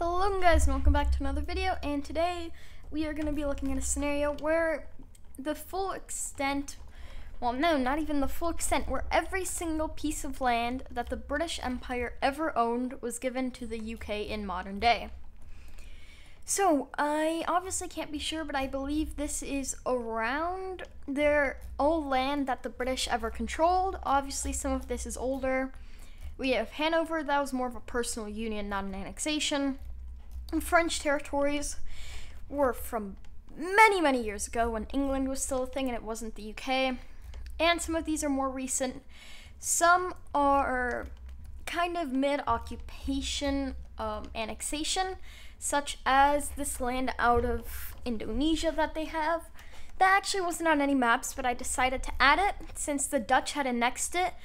Hello guys, and welcome back to another video, and today we are going to be looking at a scenario where the full extent, well no, not even the full extent, where every single piece of land that the British Empire ever owned was given to the UK in modern day. So, I obviously can't be sure, but I believe this is around their old land that the British ever controlled. Obviously some of this is older. We have Hanover, that was more of a personal union, not an annexation. And French territories were from many years ago when England was still a thing and it wasn't the UK. And some of these are more recent. Some are kind of mid-occupation annexation, such as this land out of Indonesia that they have. That actually wasn't on any maps, but I decided to add it since the Dutch had annexed it.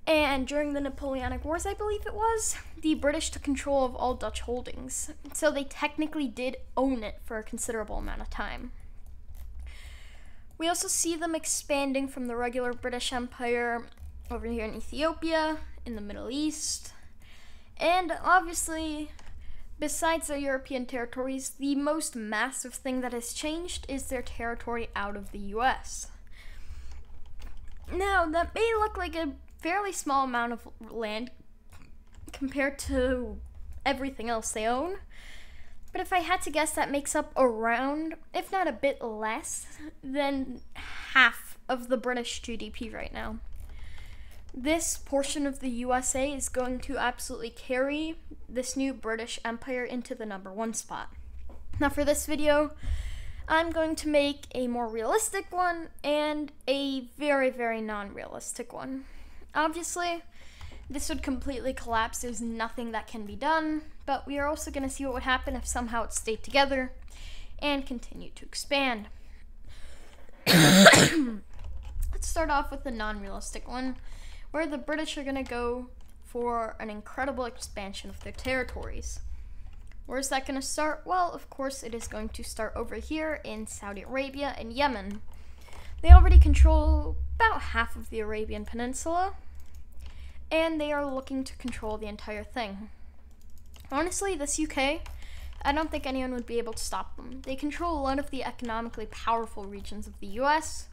And during the Napoleonic Wars, I believe it was, the British took control of all Dutch holdings. So they technically did own it for a considerable amount of time. We also see them expanding from the regular British Empire over here in Ethiopia, in the Middle East. And obviously, besides their European territories, the most massive thing that has changed is their territory out of the US. Now, that may look like a fairly small amount of land compared to everything else they own, but if I had to guess, that makes up around, if not a bit less, than half of the British GDP right now. This portion of the USA is going to absolutely carry this new British Empire into the #1 spot. Now for this video, I'm going to make a more realistic one and a very non-realistic one. Obviously, this would completely collapse. There's nothing that can be done, but we are also going to see what would happen if somehow it stayed together and continued to expand. Let's start off with the non-realistic one, where the British are going to go for an incredible expansion of their territories. Where's that going to start? Well, of course, it is going to start over here in Saudi Arabia and Yemen. They already control about half of the Arabian Peninsula, and they are looking to control the entire thing. Honestly, this UK, I don't think anyone would be able to stop them. They control a lot of the economically powerful regions of the US,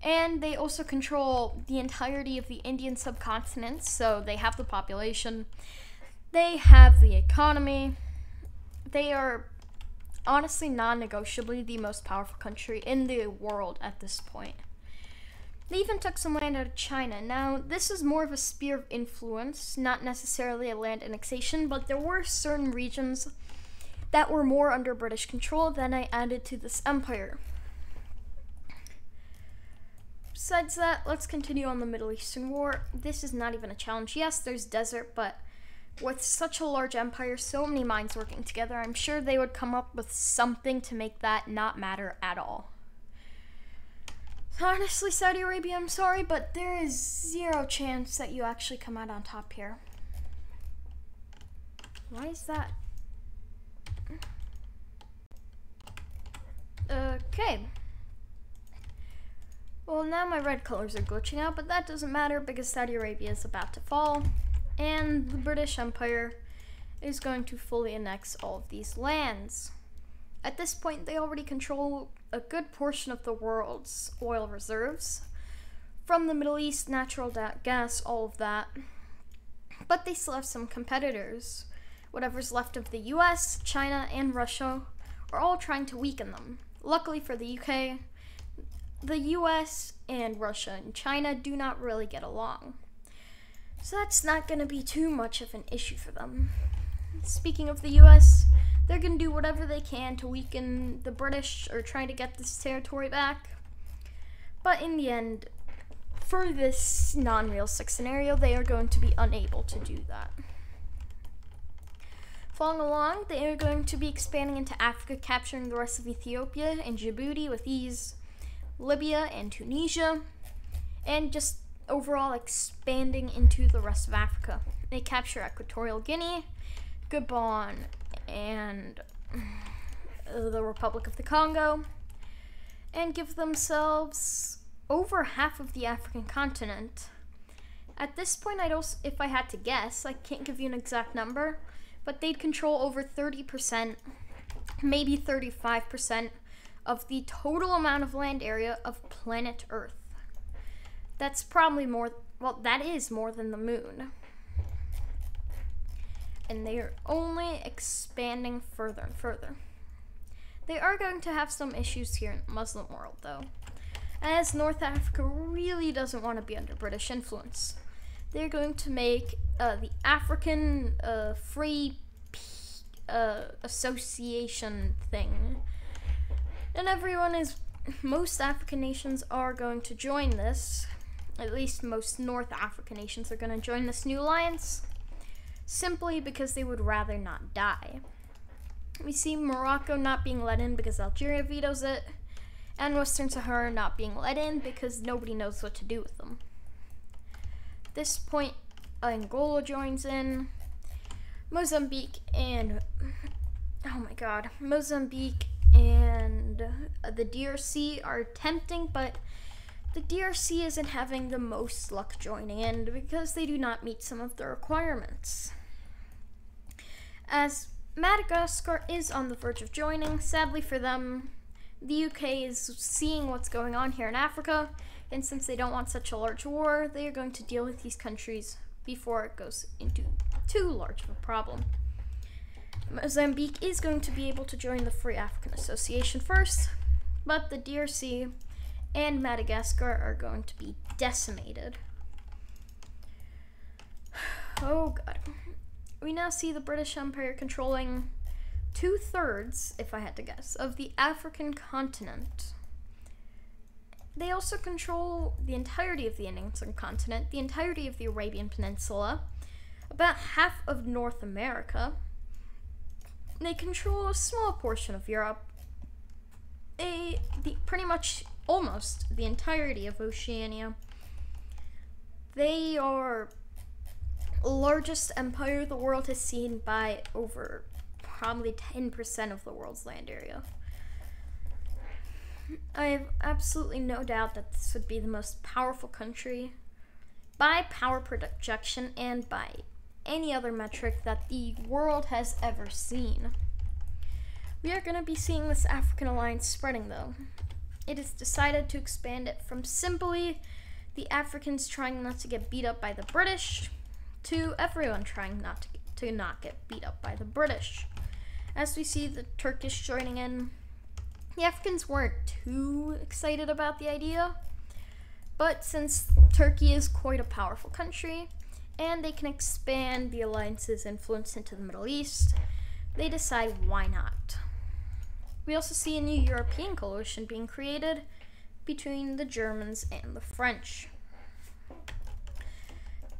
and they also control the entirety of the Indian subcontinent, so they have the population, they have the economy. They are honestly non-negotiably the most powerful country in the world at this point. They even took some land out of China. Now, this is more of a sphere of influence, not necessarily a land annexation, but there were certain regions that were more under British control than I added to this empire. Besides that, let's continue on the Middle Eastern War. This is not even a challenge. Yes, there's desert, but with such a large empire, so many minds working together, I'm sure they would come up with something to make that not matter at all. Honestly, Saudi Arabia, I'm sorry, but there is zero chance that you actually come out on top here. Why is that? Okay. Well, now my red colors are glitching out, but that doesn't matter because Saudi Arabia is about to fall, and the British Empire is going to fully annex all of these lands. At this point, they already control a good portion of the world's oil reserves, from the Middle East, natural gas, all of that. But they still have some competitors. Whatever's left of the US, China, and Russia are all trying to weaken them. Luckily for the UK, the US and Russia and China do not really get along. So that's not going to be too much of an issue for them. Speaking of the US, they're going to do whatever they can to weaken the British or try to get this territory back. But in the end, for this non-realistic scenario, they are going to be unable to do that. Following along, they are going to be expanding into Africa, capturing the rest of Ethiopia and Djibouti with ease, Libya and Tunisia, and just overall expanding into the rest of Africa. They capture Equatorial Guinea, Gabon, and the Republic of the Congo, and give themselves over half of the African continent. At this point, if I had to guess, I can't give you an exact number, but they'd control over 30%, maybe 35% of the total amount of land area of planet Earth. That's probably more, well, that is more than the moon. And they are only expanding further and further. They are going to have some issues here in the Muslim world, though, as North Africa really doesn't want to be under British influence. They're going to make the African Free Association thing. And most African nations are going to join this. At least most North African nations are going to join this new alliance, simply because they would rather not die. We see Morocco not being let in because Algeria vetoes it, and Western Sahara not being let in because nobody knows what to do with them. At this point, Angola joins in. Mozambique and the DRC are tempting, but the DRC isn't having the most luck joining in because they do not meet some of the requirements. As Madagascar is on the verge of joining, sadly for them, the UK is seeing what's going on here in Africa, and since they don't want such a large war, they are going to deal with these countries before it goes into too large of a problem. Mozambique is going to be able to join the Free African Association first, but the DRC and Madagascar are going to be decimated. Oh god. We now see the British Empire controlling 2/3, if I had to guess, of the African continent. They also control the entirety of the Indian subcontinent, the entirety of the Arabian Peninsula, about half of North America. They control a small portion of Europe, pretty much almost the entirety of Oceania. They are the largest empire the world has seen by over probably 10% of the world's land area. I have absolutely no doubt that this would be the most powerful country by power projection and by any other metric that the world has ever seen. We are going to be seeing this African alliance spreading, though. It is decided to expand it from simply the Africans trying not to get beat up by the British to everyone trying not get beat up by the British. As we see the Turkish joining in, the Africans weren't too excited about the idea, but since Turkey is quite a powerful country and they can expand the alliance's influence into the Middle East, they decide why not. We also see a new European coalition being created between the Germans and the French.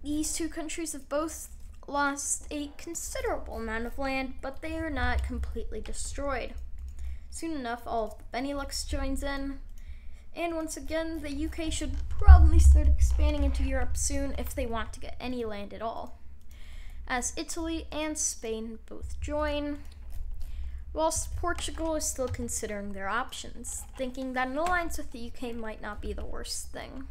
These two countries have both lost a considerable amount of land, but they are not completely destroyed. Soon enough, all of the Benelux joins in, and once again, the UK should probably start expanding into Europe soon if they want to get any land at all, as Italy and Spain both join, whilst Portugal is still considering their options, thinking that an alliance with the UK might not be the worst thing.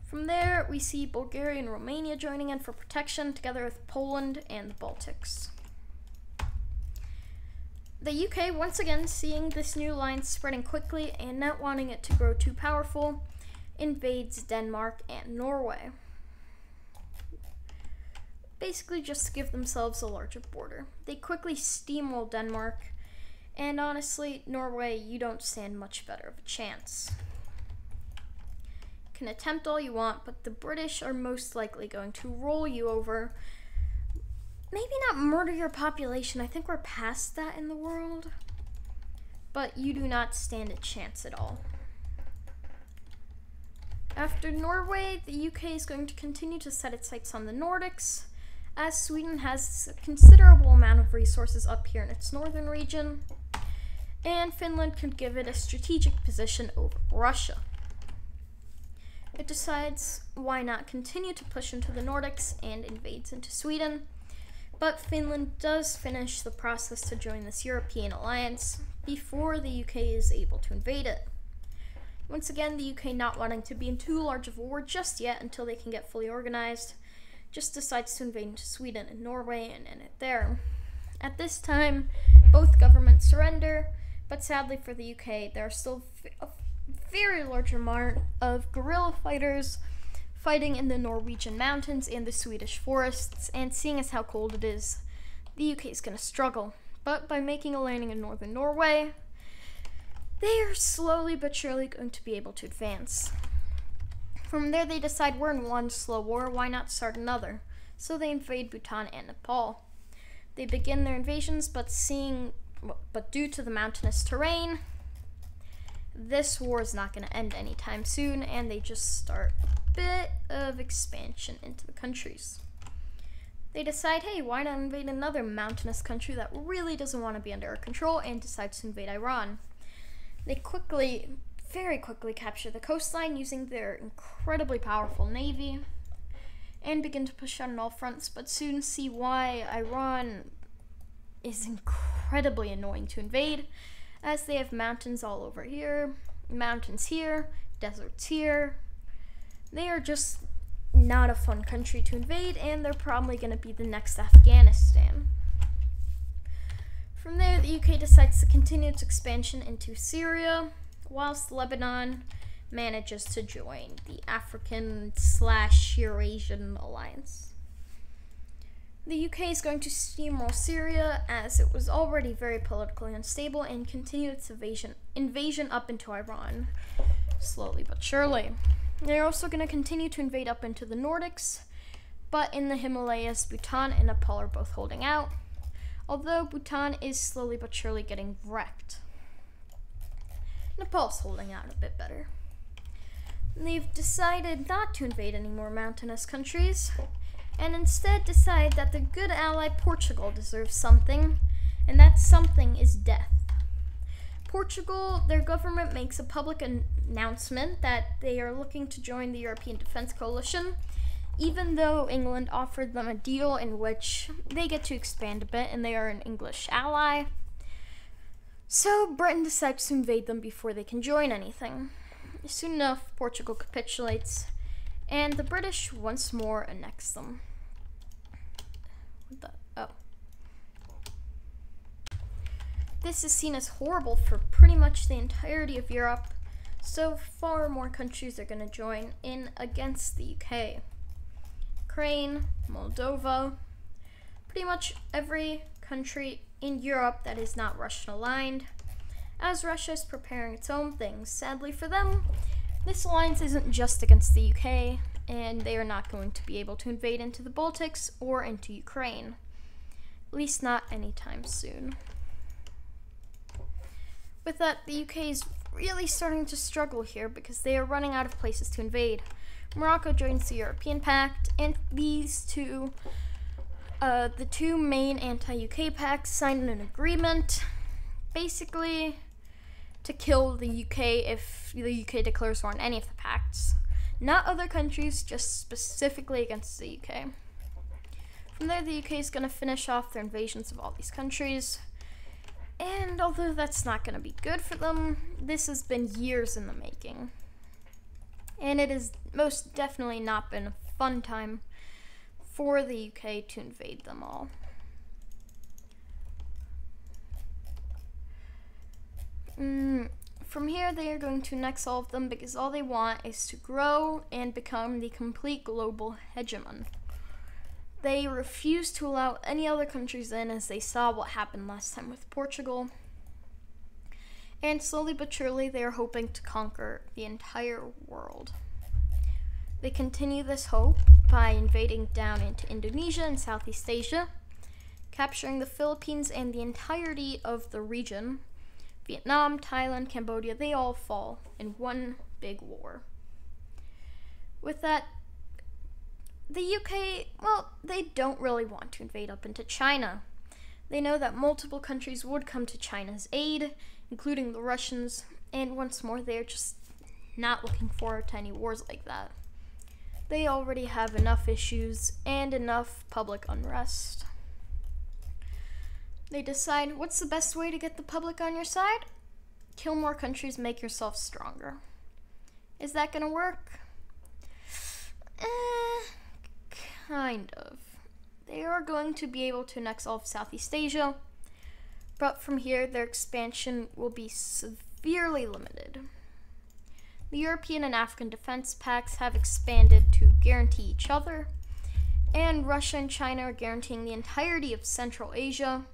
From there, we see Bulgaria and Romania joining in for protection, together with Poland and the Baltics. The UK, once again seeing this new alliance spreading quickly and not wanting it to grow too powerful, invades Denmark and Norway. Basically just to give themselves a larger border. They quickly steamroll Denmark, and honestly, Norway, you don't stand much better of a chance. You can attempt all you want, but the British are most likely going to roll you over. Maybe not murder your population, I think we're past that in the world, but you do not stand a chance at all. After Norway, the UK is going to continue to set its sights on the Nordics, as Sweden has a considerable amount of resources up here in its northern region, and Finland could give it a strategic position over Russia. It decides why not continue to push into the Nordics and invades into Sweden, but Finland does finish the process to join this European alliance before the UK is able to invade it. Once again, the UK not wanting to be in too large of a war just yet until they can get fully organized, just decides to invade into Sweden and Norway and end it there. At this time, both governments surrender, but sadly for the UK, there are still a very large amount of guerrilla fighters fighting in the Norwegian mountains and the Swedish forests, and seeing as how cold it is, the UK is going to struggle. But by making a landing in northern Norway, they are slowly but surely going to be able to advance. From there, they decide we're in one slow war, why not start another? So they invade Bhutan and Nepal. They begin their invasions, but due to the mountainous terrain, this war is not going to end anytime soon, and they just start a bit of expansion into the countries. They decide, hey, why not invade another mountainous country that really doesn't want to be under our control, and decides to invade Iran. They very quickly capture the coastline using their incredibly powerful navy and begin to push out on all fronts, but soon see why Iran is incredibly annoying to invade, as they have mountains all over here, mountains here, deserts here. They are just not a fun country to invade, and they're probably going to be the next Afghanistan. From there, the UK decides to continue its expansion into Syria, whilst Lebanon manages to join the African/Eurasian alliance. The UK is going to steamroll Syria, as it was already very politically unstable, and continue its invasion up into Iran, slowly but surely. They're also going to continue to invade up into the Nordics, but in the Himalayas, Bhutan and Nepal are both holding out, although Bhutan is slowly but surely getting wrecked. Nepal's holding out a bit better. They've decided not to invade any more mountainous countries, and instead decide that their good ally Portugal deserves something, and that something is death. Portugal, their government makes a public announcement that they are looking to join the European Defense Coalition, even though England offered them a deal in which they get to expand a bit and they are an English ally. So Britain decides to invade them before they can join anything. Soon enough, Portugal capitulates, and the British once more annex them. This is seen as horrible for pretty much the entirety of Europe, so far more countries are going to join in against the UK. Ukraine, Moldova, pretty much every country in Europe that is not Russian aligned, as Russia is preparing its own things. Sadly for them, this alliance isn't just against the UK, and they are not going to be able to invade into the Baltics or into Ukraine, at least not anytime soon. With that, the UK is really starting to struggle here because they are running out of places to invade. Morocco joins the European Pact, and these two, the two main anti-UK pacts, signed an agreement, basically to kill the UK if the UK declares war on any of the pacts. Not other countries, just specifically against the UK. From there, the UK is going to finish off their invasions of all these countries. And although that's not going to be good for them, this has been years in the making. And it has most definitely not been a fun time for the UK to invade them all. From here, they are going to annex all of them because all they want is to grow and become the complete global hegemon. They refuse to allow any other countries in, as they saw what happened last time with Portugal. And slowly but surely, they are hoping to conquer the entire world. They continue this hope by invading down into Indonesia and Southeast Asia, capturing the Philippines and the entirety of the region. Vietnam, Thailand, Cambodia, they all fall in one big war. With that, the UK, well, they don't really want to invade up into China. They know that multiple countries would come to China's aid, including the Russians, and once more, they're just not looking forward to any wars like that. They already have enough issues and enough public unrest. They decide, what's the best way to get the public on your side? Kill more countries, make yourself stronger. Is that gonna work? kind of. They are going to be able to annex all of Southeast Asia, but from here their expansion will be severely limited. The European and African defense pacts have expanded to guarantee each other, and Russia and China are guaranteeing the entirety of Central Asia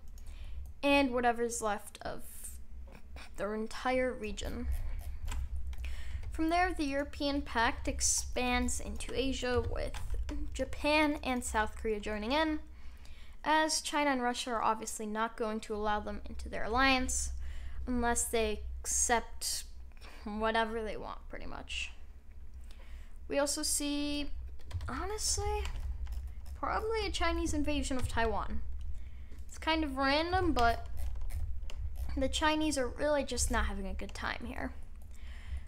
and whatever's left of their entire region. From there, the European Pact expands into Asia, with Japan and South Korea joining in, as China and Russia are obviously not going to allow them into their alliance unless they accept whatever they want, pretty much. We also see, honestly, probably a Chinese invasion of Taiwan. It's kind of random, but the Chinese are really just not having a good time here.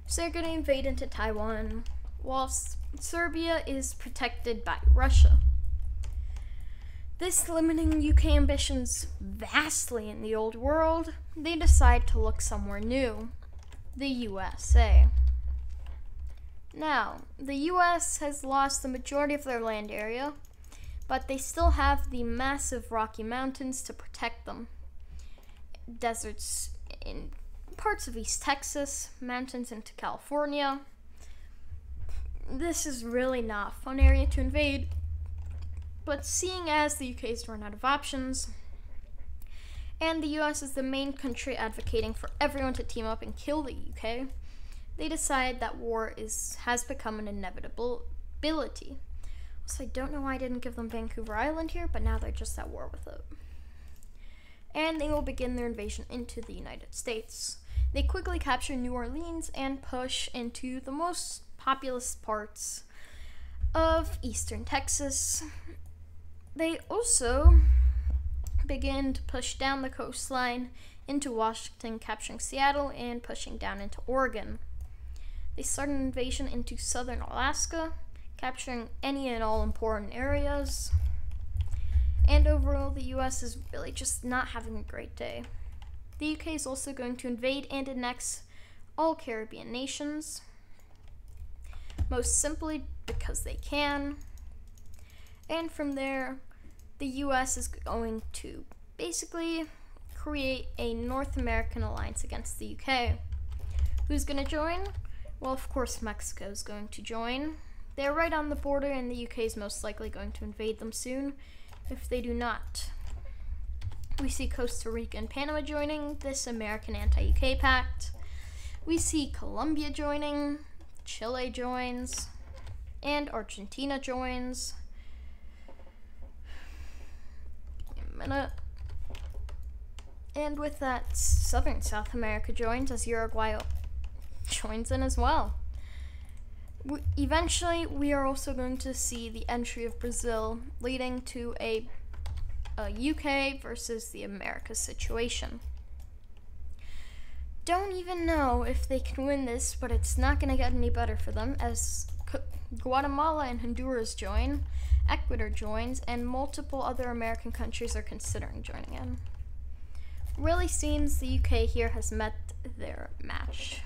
So they're going to invade into Taiwan, whilst Serbia is protected by Russia. This limiting UK ambitions vastly in the old world, they decide to look somewhere new, the USA. Now, the US has lost the majority of their land area, but they still have the massive Rocky Mountains to protect them. Deserts in parts of East Texas, mountains into California. This is really not a fun area to invade, but seeing as the UK has run out of options, and the US is the main country advocating for everyone to team up and kill the UK, they decide that war has become an inevitability. So I don't know why I didn't give them Vancouver Island here, but now they're just at war with it. And they will begin their invasion into the United States. They quickly capture New Orleans and push into the most populous parts of eastern Texas. They also begin to push down the coastline into Washington, capturing Seattle and pushing down into Oregon. They start an invasion into southern Alaska, capturing any and all important areas. And overall, the US is really just not having a great day. The UK is also going to invade and annex all Caribbean nations, most simply because they can. And from there, the US is going to basically create a North American alliance against the UK. Who's going to join? Well, of course, Mexico is going to join. They're right on the border, and the UK is most likely going to invade them soon if they do not. We see Costa Rica and Panama joining this American anti-UK pact. We see Colombia joining, Chile joins, and Argentina joins. Give me a minute. And with that, Southern South America joins, as Uruguay joins in as well. Eventually, we are also going to see the entry of Brazil, leading to a UK versus the Americas situation. Don't even know if they can win this, but it's not going to get any better for them, as Guatemala and Honduras join, Ecuador joins, and multiple other American countries are considering joining in. Really seems the UK here has met their match.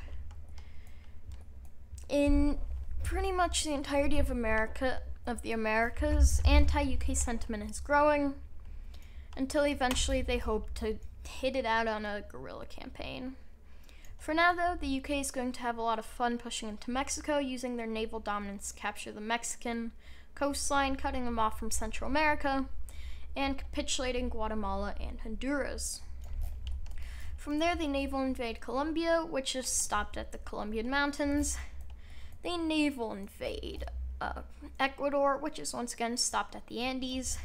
In pretty much the entirety of the Americas, anti-UK sentiment is growing, until eventually they hope to hit it out on a guerrilla campaign. For now, though, the UK is going to have a lot of fun pushing into Mexico, using their naval dominance to capture the Mexican coastline, cutting them off from Central America, and capitulating Guatemala and Honduras. From there, they naval invade Colombia, which is stopped at the Colombian Mountains. They naval invade Ecuador, which is once again stopped at the Andes.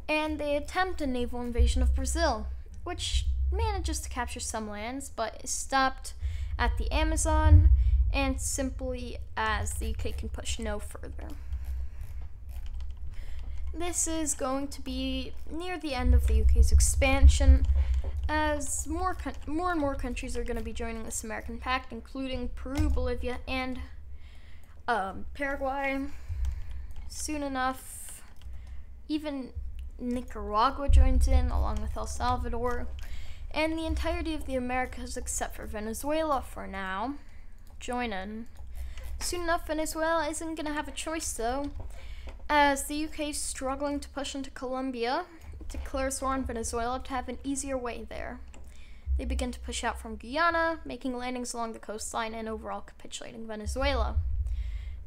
And they attempt a naval invasion of Brazil, which manages to capture some lands, but is stopped at the Amazon, and simply as the UK can push no further. This is going to be near the end of the UK's expansion, as more and more countries are going to be joining this American pact, including Peru, Bolivia, and Paraguay. Soon enough, even Nicaragua joins in, along with El Salvador, and the entirety of the Americas except for Venezuela for now join in. Soon enough, Venezuela isn't going to have a choice, though, As the UK is struggling to push into Colombia, it declares war on Venezuela to have an easier way there. They begin to push out from Guyana, making landings along the coastline and overall capitulating Venezuela.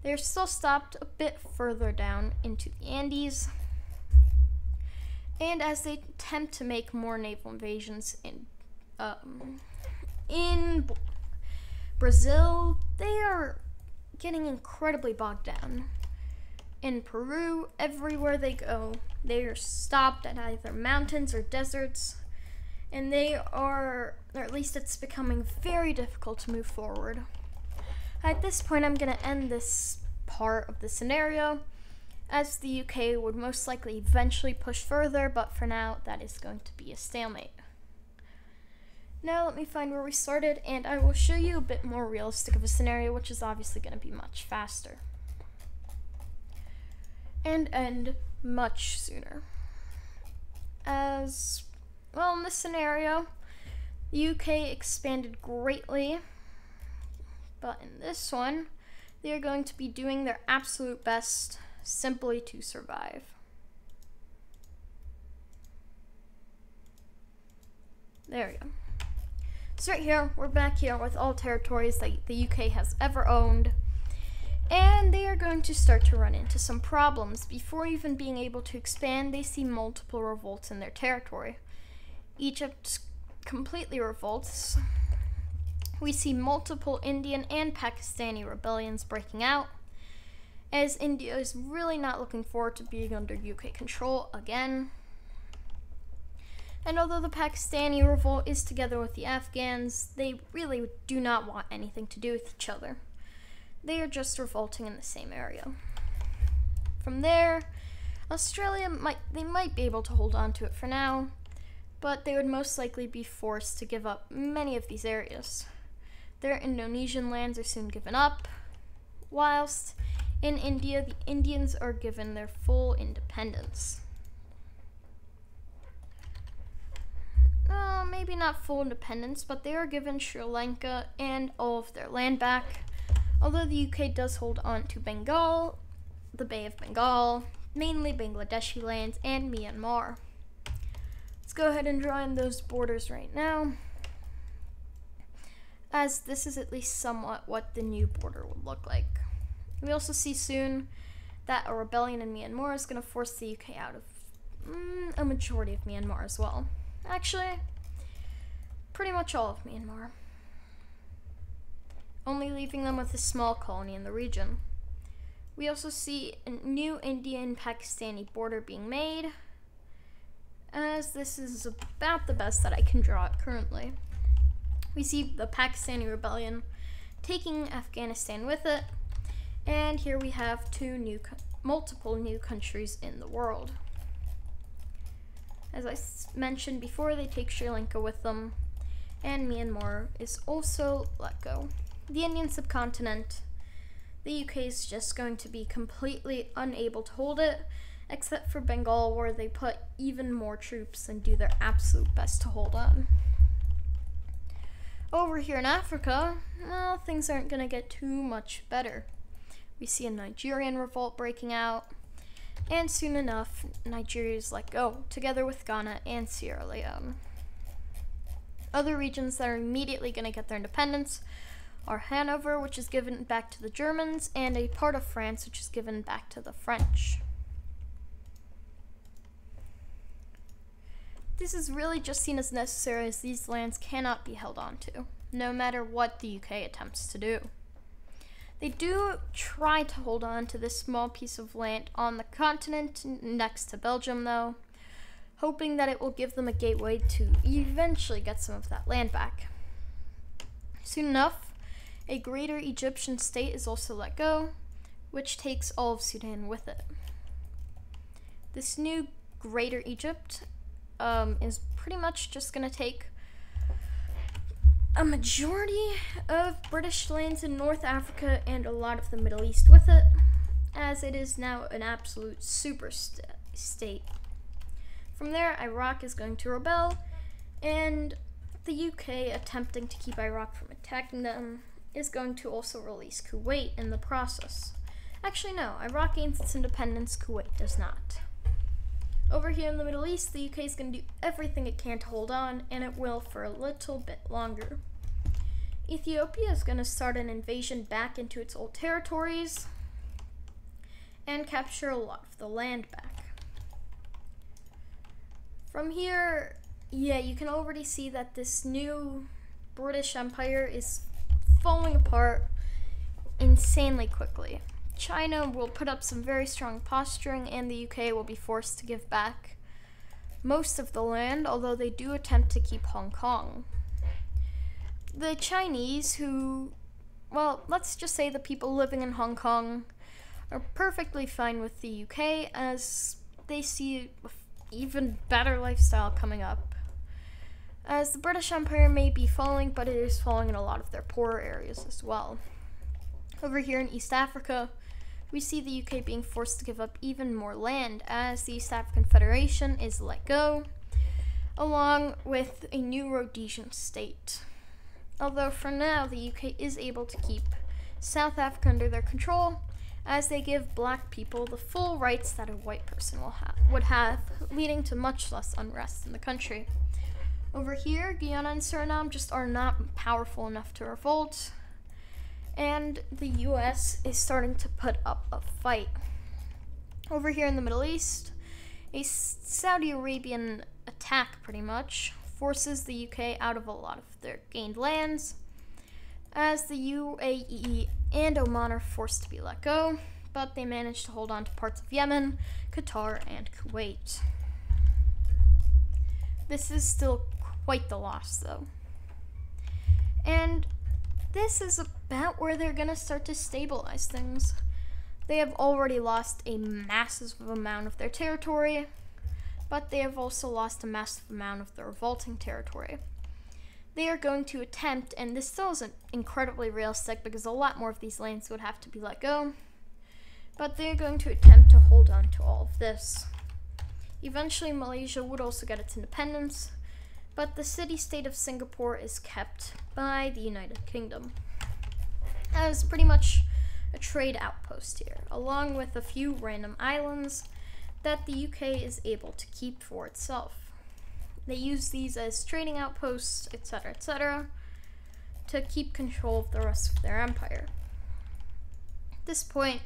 They are still stopped a bit further down into the Andes, and as they attempt to make more naval invasions in Brazil, they are getting incredibly bogged down. In Peru, everywhere they go, they are stopped at either mountains or deserts, and they are, or at least it's becoming very difficult to move forward. At this point, I'm going to end this part of the scenario, as the UK would most likely eventually push further, but for now, that is going to be a stalemate. Now let me find where we started, and I will show you a bit more realistic of a scenario, which is obviously going to be much faster. And end much sooner. As well, in this scenario, the UK expanded greatly, but in this one, they are going to be doing their absolute best simply to survive. There we go. So right here, we're back here with all territories that the UK has ever owned, and they are going to start to run into some problems. Before even being able to expand, they see multiple revolts in their territory. Egypt completely revolts. We see multiple Indian and Pakistani rebellions breaking out, as India is really not looking forward to being under UK control again. And although the Pakistani revolt is together with the Afghans, they really do not want anything to do with each other. They are just revolting in the same area. From there, Australia might be able to hold on to it for now, but they would most likely be forced to give up many of these areas. Their Indonesian lands are soon given up, whilst in India, the Indians are given their full independence. Maybe not full independence, but they are given Sri Lanka and all of their land back, although the UK does hold on to Bengal, the Bay of Bengal, mainly Bangladeshi lands, and Myanmar. Let's go ahead and draw in those borders right now, as this is at least somewhat what the new border would look like. We also see soon that a rebellion in Myanmar is going to force the UK out of a majority of Myanmar as well. Actually, pretty much all of Myanmar, only leaving them with a small colony in the region. We also see a new Indian-Pakistani border being made, as this is about the best that I can draw it currently. We see the Pakistani rebellion taking Afghanistan with it, and here we have multiple new countries in the world. As I mentioned before, they take Sri Lanka with them, and Myanmar is also let go. The Indian subcontinent, the UK is just going to be completely unable to hold it, except for Bengal, where they put even more troops and do their absolute best to hold on. Over here in Africa, well, things aren't going to get too much better. We see a Nigerian revolt breaking out, and soon enough, Nigeria is let go, together with Ghana and Sierra Leone. Other regions that are immediately going to get their independence are Hanover, which is given back to the Germans, and a part of France, which is given back to the French. This is really just seen as necessary, as these lands cannot be held on to, no matter what the UK attempts to do. They do try to hold on to this small piece of land on the continent next to Belgium, though, hoping that it will give them a gateway to eventually get some of that land back. Soon enough, a greater Egyptian state is also let go, which takes all of Sudan with it. This new greater Egypt is pretty much just going to take a majority of British lands in North Africa and a lot of the Middle East with it, as it is now an absolute super state. From there, Iraq is going to rebel, and the UK, attempting to keep Iraq from attacking them, is going to also release Kuwait in the process. Actually, no. Iraq gains its independence, Kuwait does not. Over here in the Middle East, the UK is going to do everything it can to hold on, and it will for a little bit longer. Ethiopia is going to start an invasion back into its old territories and capture a lot of the land back. From here, yeah, you can already see that this new British Empire is falling apart insanely quickly. China will put up some very strong posturing, and the UK will be forced to give back most of the land, although they do attempt to keep Hong Kong. The Chinese, who, well, let's just say the people living in Hong Kong are perfectly fine with the UK, as they see an even better lifestyle coming up. As the British Empire may be falling, but it is falling in a lot of their poorer areas as well. Over here in East Africa, we see the UK being forced to give up even more land as the East African Federation is let go, along with a new Rhodesian state. Although for now, the UK is able to keep South Africa under their control, as they give black people the full rights that a white person would have, leading to much less unrest in the country. Over here, Guyana and Suriname just are not powerful enough to revolt, and the US is starting to put up a fight. Over here in the Middle East, a Saudi Arabian attack pretty much forces the UK out of a lot of their gained lands, as the UAE and Oman are forced to be let go, but they managed to hold on to parts of Yemen, Qatar, and Kuwait. This is still quite the loss, though. And this is about where they're going to start to stabilize things. They have already lost a massive amount of their territory, but they have also lost a massive amount of their revolting territory. They are going to attempt, and this still isn't incredibly realistic because a lot more of these lands would have to be let go, but they are going to attempt to hold on to all of this. Eventually, Malaysia would also get its independence, but the city-state of Singapore is kept by the United Kingdom as pretty much a trade outpost here, along with a few random islands that the UK is able to keep for itself. They use these as trading outposts, etc., to keep control of the rest of their empire. At this point,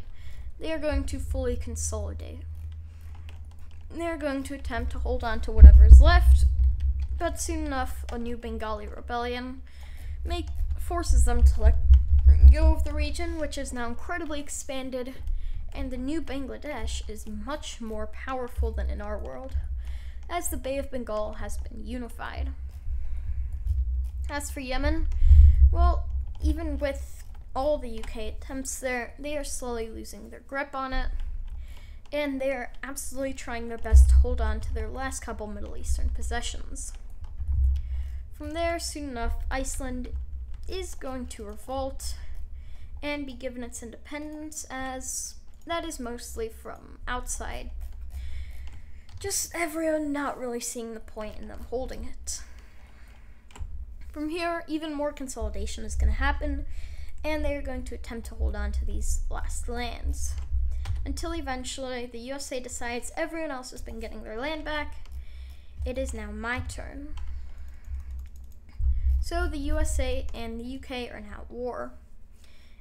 they are going to fully consolidate. They are going to attempt to hold on to whatever is left, but soon enough, a new Bengali rebellion forces them to let go of the region, which is now incredibly expanded, and the new Bangladesh is much more powerful than in our world, as the Bay of Bengal has been unified. As for Yemen, well, even with all the UK attempts there, they are slowly losing their grip on it, and they are absolutely trying their best to hold on to their last couple Middle Eastern possessions. From there, soon enough, Iceland is going to revolt and be given its independence, as that is mostly from outside. Just everyone not really seeing the point in them holding it. From here, even more consolidation is going to happen, and they are going to attempt to hold on to these last lands, until eventually the USA decides everyone else has been getting their land back. It is now my turn. So the USA and the UK are now at war.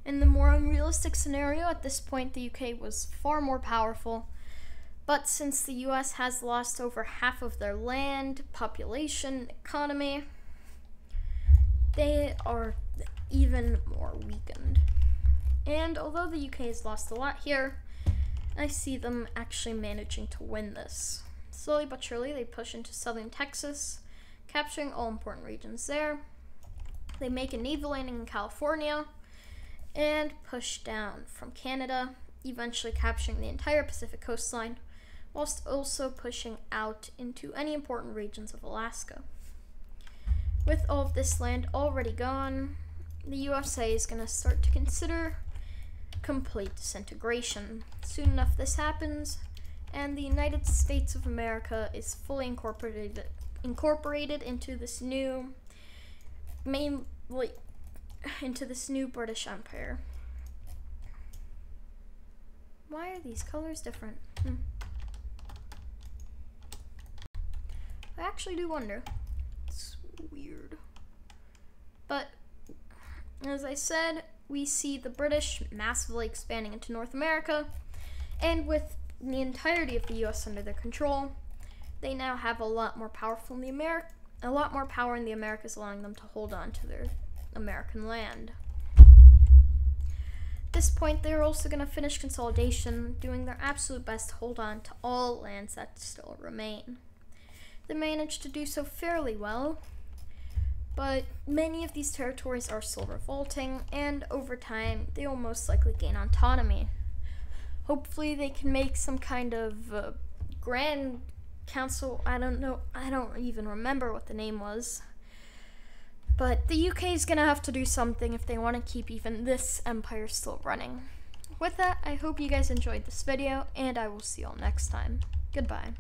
In the more unrealistic scenario, at this point the UK was far more powerful, but since the US has lost over half of their land, population, economy, they are even more weakened. And although the UK has lost a lot here, I see them actually managing to win this. Slowly but surely, they push into southern Texas, capturing all important regions there. They make a naval landing in California, and push down from Canada, eventually capturing the entire Pacific coastline, whilst also pushing out into any important regions of Alaska. With all of this land already gone, the USA is going to start to consider complete disintegration. Soon enough this happens, and the United States of America is fully incorporated into this new British Empire. Why are these colors different? I actually do wonder. It's weird. But as I said, we see the British massively expanding into North America, and with the entirety of the US under their control, they now have a lot more power in the Americas, allowing them to hold on to their American land. At this point, they're also going to finish consolidation, doing their absolute best to hold on to all lands that still remain. They managed to do so fairly well, but many of these territories are still revolting, and over time, they will most likely gain autonomy. Hopefully, they can make some kind of grand council. I don't even remember what the name was. But the UK is gonna have to do something if they want to keep even this empire still running. With that, I hope you guys enjoyed this video, and I will see you all next time. Goodbye.